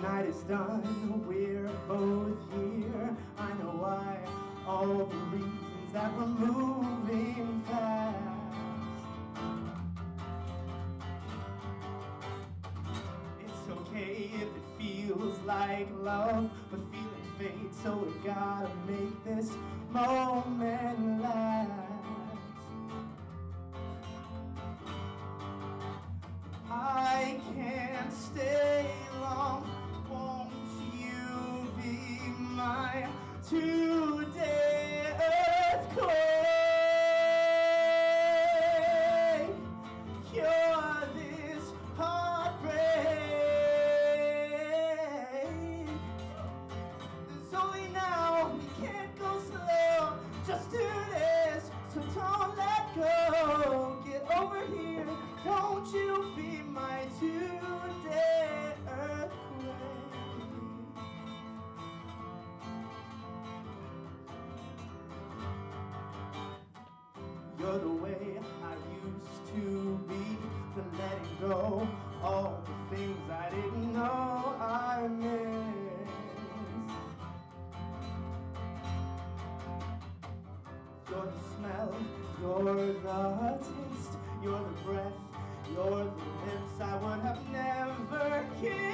night is done, we're both here. I know why, all the reasons that we're moving fast. It's okay if it feels like love, but feelings fade, so we gotta make this moment last. I can't stay long, won't you be my today earthquake? Cure this heartbreak. There's only now, we can't go slow, just do this, so don't let go. Get over here, won't you be my today earthquake? You're the way I used to be, the letting go, all the things I didn't know I missed. You're the smell, you're the taste, you're the breath, you're the lips I would have never kissed.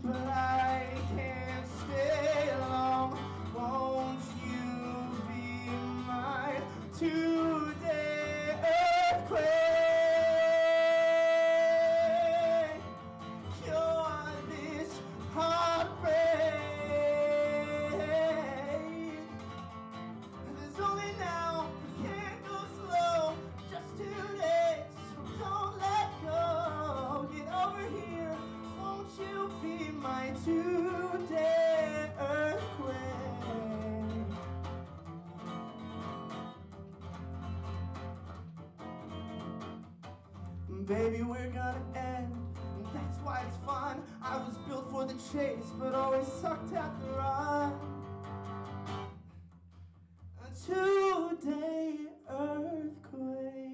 But I can't stay long, won't you be my today earthquake? Cure this heartbreak. There's only now, we can't go slow, just 2 days, so don't let go. Get over here, won't you be my today earthquake? Baby, we're gonna end, and that's why it's fun. I was built for the chase, but always sucked at the run. A today earthquake.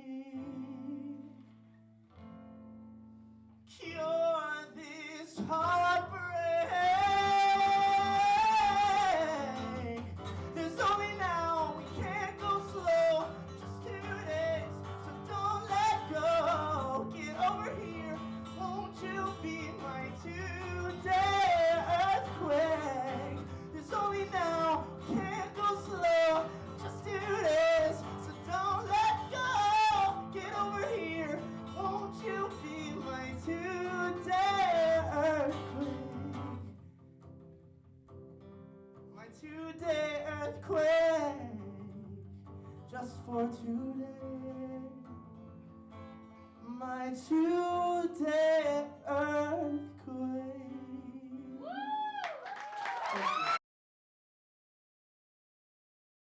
Cure this heartbreak. There's only now, we can't go slow, just 2 days, so don't let go. Get over here, won't you be my today earthquake? There's only now, we can't go slow, just 2 days, so don't let go. Get over here, won't you be my today earthquake? My today earthquake, just for today. My today earthquake.